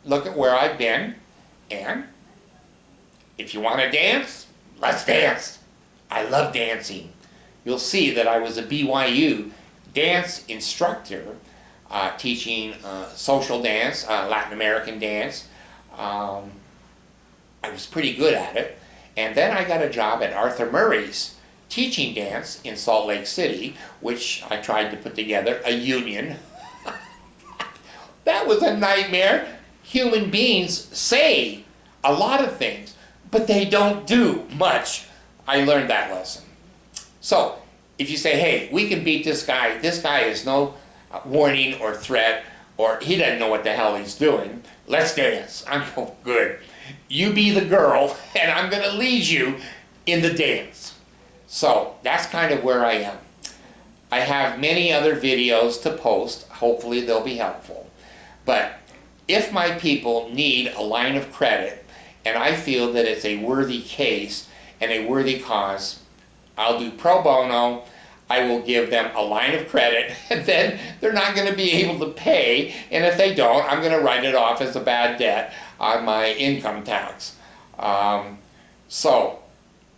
look at where I've been, and if you want to dance, let's dance. I love dancing. You'll see that I was a BYU dance instructor, teaching social dance, Latin American dance. I was pretty good at it. And then I got a job at Arthur Murray's teaching dance in Salt Lake City, which I tried to put together a union. That was a nightmare. Human beings say a lot of things, but they don't do much. I learned that lesson. So, if you say, hey, we can beat this guy is no warning or threat, or he doesn't know what the hell he's doing, let's dance. I'm going, good. You be the girl, and I'm going to lead you in the dance. So, that's kind of where I am. I have many other videos to post. Hopefully they'll be helpful. But if my people need a line of credit, and I feel that it's a worthy case and a worthy cause, I'll do pro bono. I will give them a line of credit, and then they're not going to be able to pay, and if they don't, I'm going to write it off as a bad debt on my income tax. So,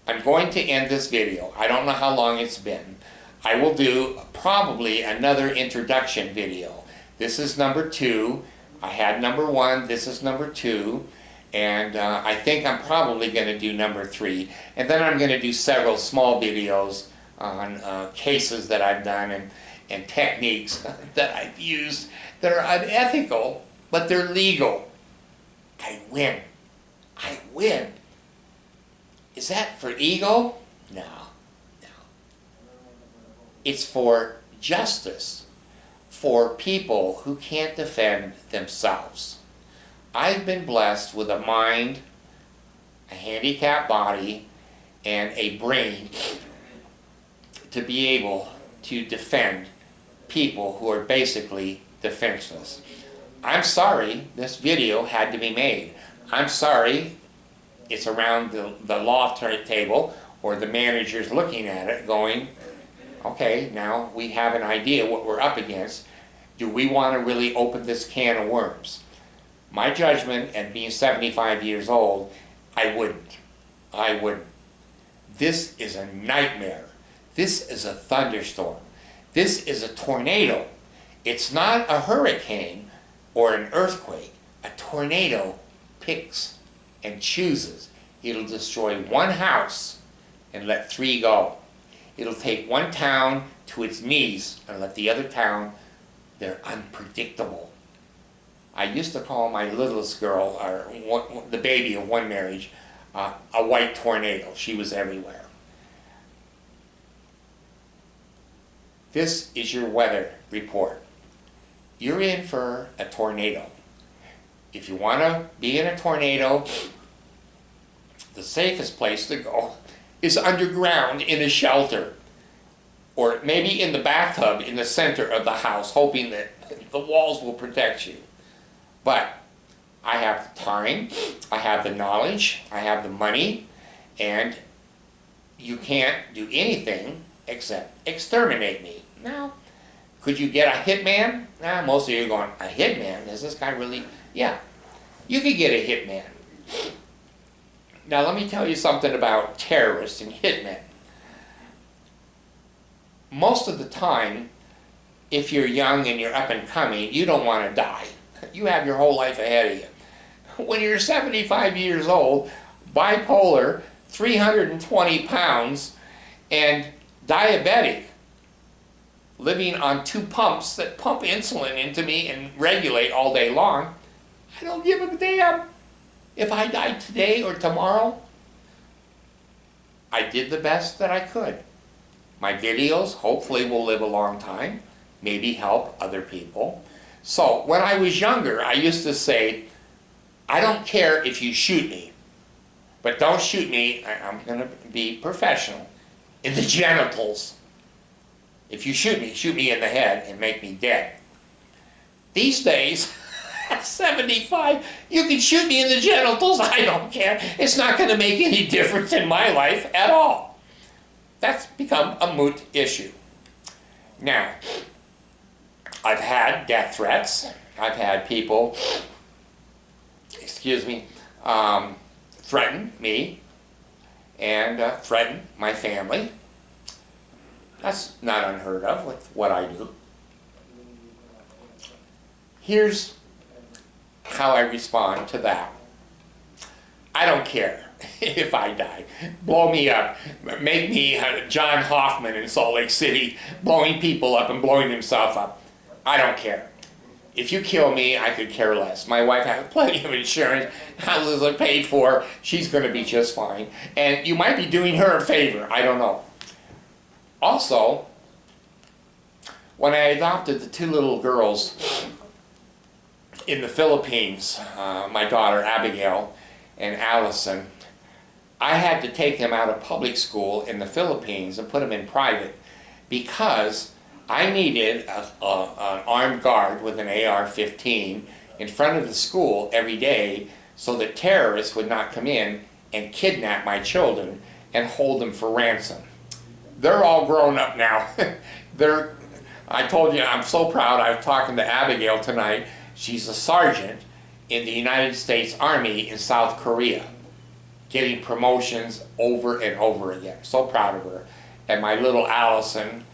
I'm going to end this video. I don't know how long it's been. I will do probably another introduction video. This is number 2. I had number 1, this is number 2. And I think I'm probably going to do number 3. And then I'm going to do several small videos on cases that I've done and techniques that I've used that are unethical, but they're legal. I win. I win. Is that for ego? No. No. It's for justice, for people who can't defend themselves. I've been blessed with a mind, a handicapped body, and a brain to be able to defend people who are basically defenseless. I'm sorry this video had to be made. I'm sorry it's around the law table, or the manager's looking at it going, okay, now we have an idea what we're up against. Do we want to really open this can of worms? My judgment, at being 75 years old, I wouldn't. I wouldn't. This is a nightmare. This is a thunderstorm. This is a tornado. It's not a hurricane or an earthquake. A tornado picks and chooses. It'll destroy one house and let 3 go. It'll take one town to its knees and let the other town, they're unpredictable. I used to call my littlest girl, or the baby of one marriage, a white tornado. She was everywhere. This is your weather report. You're in for a tornado. If you want to be in a tornado, the safest place to go is underground in a shelter, or maybe in the bathtub in the center of the house, hoping that the walls will protect you. But I have the time, I have the knowledge, I have the money, and you can't do anything except exterminate me. Now, could you get a hitman? Most of you are going, a hitman? Is this guy really? Yeah, you could get a hitman. Now let me tell you something about terrorists and hitmen. Most of the time, if you're young and you're up and coming, you don't want to die. You have your whole life ahead of you. When you're 75 years old, bipolar, 320 pounds, and diabetic, living on 2 pumps that pump insulin into me and regulate all day long, I don't give a damn if I die today or tomorrow. I did the best that I could. My videos hopefully will live a long time, maybe help other people. So when I was younger, I used to say, I don't care if you shoot me, but don't shoot me, I'm going to be professional, in the genitals. If you shoot me in the head and make me dead. These days, at 75, you can shoot me in the genitals, I don't care. It's not going to make any difference in my life at all. That's become a moot issue. Now, I've had death threats. I've had people excuse me, threaten me and threaten my family. That's not unheard of with what I do. Here's how I respond to that. I don't care if I die. Blow me up. Make me John Hoffman in Salt Lake City, blowing people up and blowing himself up. I don't care. If you kill me, I could care less. My wife has plenty of insurance. Houses are paid for. She's going to be just fine. And you might be doing her a favor. I don't know. Also, when I adopted the two little girls in the Philippines, my daughter Abigail and Allison, I had to take them out of public school in the Philippines and put them in private because I needed an armed guard with an AR-15 in front of the school every day so that terrorists would not come in and kidnap my children and hold them for ransom. They're all grown up now. I told you, I'm so proud. I was talking to Abigail tonight. She's a sergeant in the United States Army in South Korea, getting promotions over and over again. So proud of her. And my little Allison,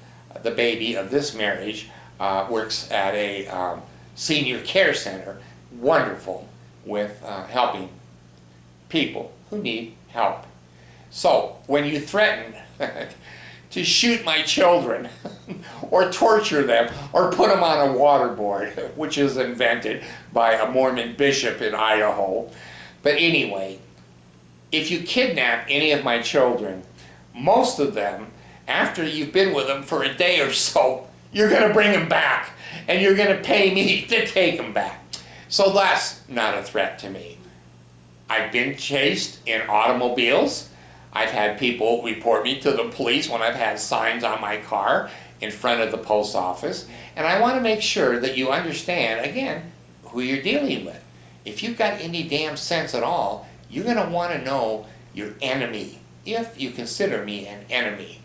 the baby of this marriage, works at a senior care center, wonderful, with helping people who need help. So when you threaten to shoot my children or torture them or put them on a waterboard, which is invented by a Mormon bishop in Idaho. But anyway, if you kidnap any of my children, most of them, after you've been with them for a day or so, you're going to bring them back and you're going to pay me to take them back. So that's not a threat to me. I've been chased in automobiles. I've had people report me to the police when I've had signs on my car in front of the post office. And I want to make sure that you understand, again, who you're dealing with. If you've got any damn sense at all, you're going to want to know your enemy, if you consider me an enemy.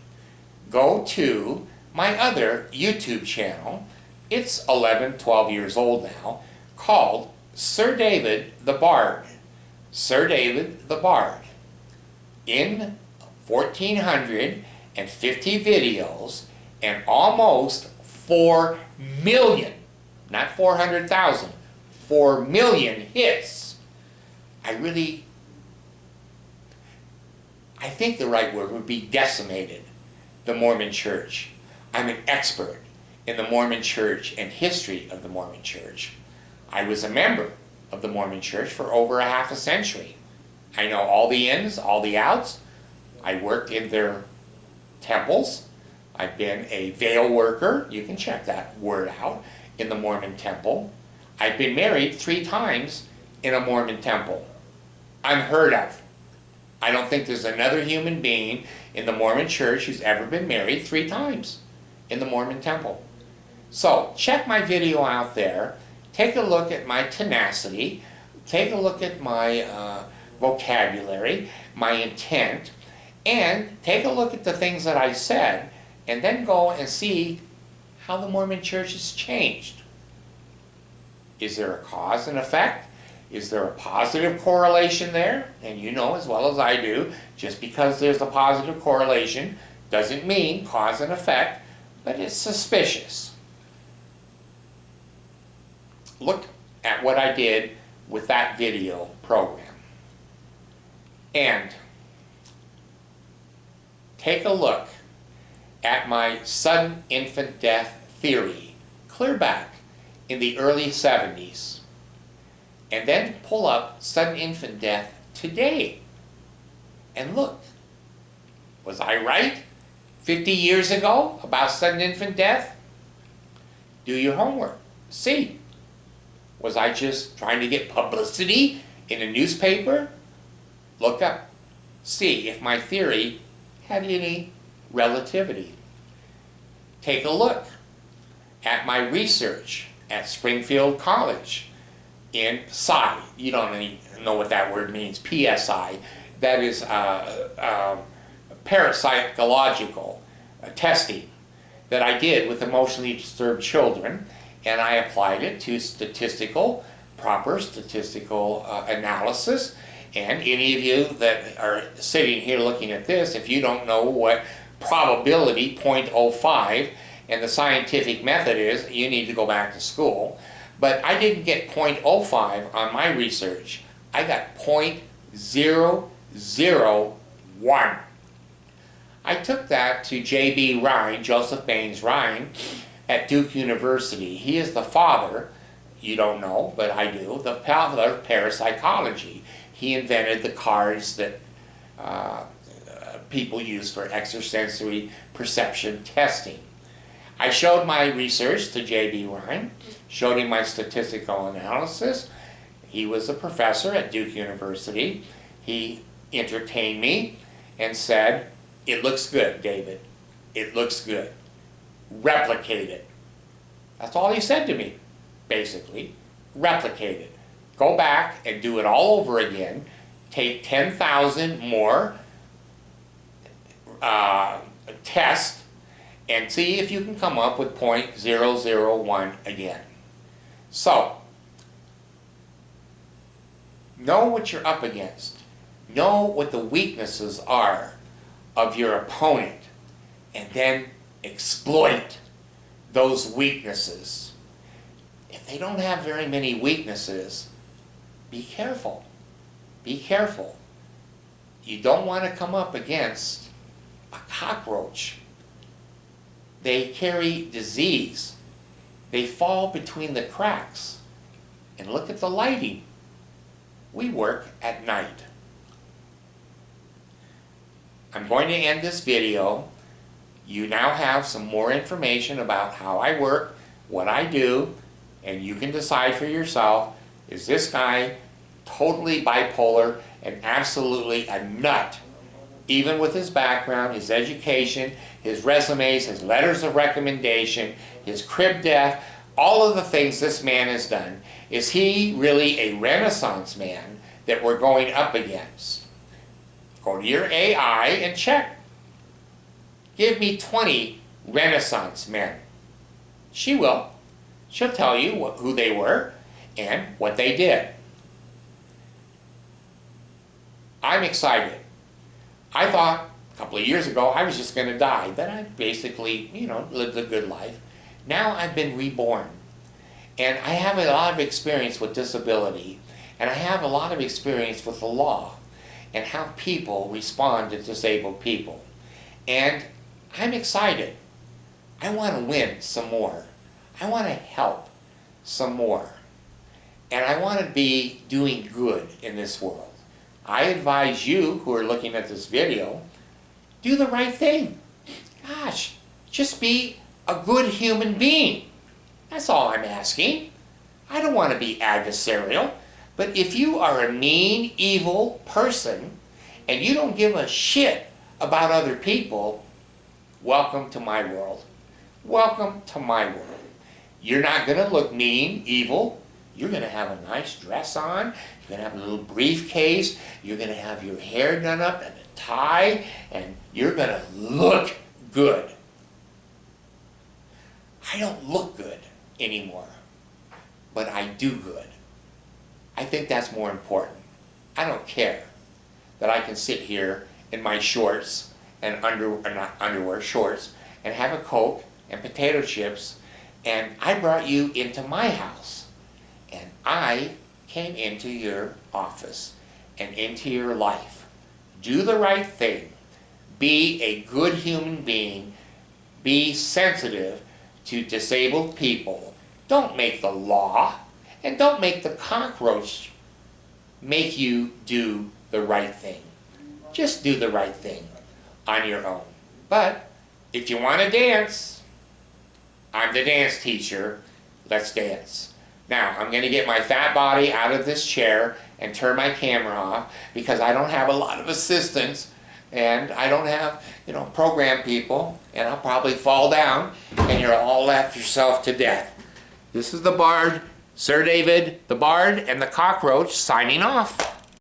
Go to my other YouTube channel. It's 11, 12 years old now, called Sir David the Bard. Sir David the Bard. In 1,450 videos and almost 4 million, not 400,000, 4 million hits. I think the right word would be decimated the Mormon Church. I'm an expert in the Mormon Church and history of the Mormon Church. I was a member of the Mormon Church for over a half a century. I know all the ins, all the outs. I worked in their temples. I've been a veil worker, you can check that word out, in the Mormon temple. I've been married 3 times in a Mormon temple. Unheard of. I don't think there's another human being in the Mormon Church who's ever been married 3 times in the Mormon temple. So check my video out there. Take a look at my tenacity. Take a look at my vocabulary, my intent, and take a look at the things that I said, and then go and see how the Mormon Church has changed. Is there a cause and effect? Is there a positive correlation there? And you know as well as I do, just because there's a positive correlation doesn't mean cause and effect, but it's suspicious. Look at what I did with that video program. And take a look at my sudden infant death theory, clear back in the early 70s. And then pull up sudden infant death today. And look, was I right 50 years ago about sudden infant death? Do your homework. See, was I just trying to get publicity in a newspaper? Look up. See if my theory had any relativity. Take a look at my research at Springfield College in Psi. You don't even know what that word means, PSI. That is parapsychological testing that I did with emotionally disturbed children, and I applied it to statistical proper statistical analysis. And any of you that are sitting here looking at this, if you don't know what probability 0.05 and the scientific method is, you need to go back to school. But I didn't get 0.05 on my research. I got 0.001. I took that to J.B. Rhine, Joseph Baines Rhine, at Duke University. He is the father, you don't know, but I do, the father of parapsychology. He invented the cards that people use for extrasensory perception testing. I showed my research to J.B. Rhine, showed him my statistical analysis. He was a professor at Duke University. He entertained me and said, "It looks good, David. It looks good. Replicate it." That's all he said to me, basically. Replicate it. Go back and do it all over again. Take 10,000 more tests and see if you can come up with 0.001 again. So, know what you're up against. Know what the weaknesses are of your opponent, and then exploit those weaknesses. If they don't have very many weaknesses, be careful. Be careful. You don't want to come up against a cockroach. They carry disease. They fall between the cracks. And look at the lighting. We work at night. I'm going to end this video. You now have some more information about how I work, what I do, and you can decide for yourself, is this guy totally bipolar and absolutely a nut, even with his background, his education, his resumes, his letters of recommendation, his crib death, all of the things this man has done. Is he really a Renaissance man that we're going up against? Go to your AI and check. Give me 20 Renaissance men. She will. She'll tell you who they were and what they did. I'm excited. I thought a couple of years ago I was just going to die. Then I basically, lived a good life. Now I've been reborn. And I have a lot of experience with disability. And I have a lot of experience with the law and how people respond to disabled people. And I'm excited. I want to win some more. I want to help some more. And I want to be doing good in this world. I advise you who are looking at this video, do the right thing. Gosh, just be a good human being. That's all I'm asking. I don't want to be adversarial. But if you are a mean, evil person and you don't give a shit about other people, welcome to my world. Welcome to my world. You're not going to look mean, evil. You're going to have a nice dress on. You're going to have a little briefcase. You're going to have your hair done up and a tie. And you're going to look good. I don't look good anymore. But I do good. I think that's more important. I don't care that I can sit here in my shorts and not underwear, shorts, and have a Coke and potato chips, and I brought you into my house, and I came into your office and into your life. Do the right thing. Be a good human being. Be sensitive to disabled people. Don't make the law, and don't make the cockroach make you do the right thing. Just do the right thing on your own. But if you want to dance, I'm the dance teacher. Let's dance. Now, I'm going to get my fat body out of this chair and turn my camera off because I don't have a lot of assistants and I don't have, program people, and I'll probably fall down and you'll all laugh yourself to death. This is the Bard, Sir David, the Bard, and the Cockroach signing off.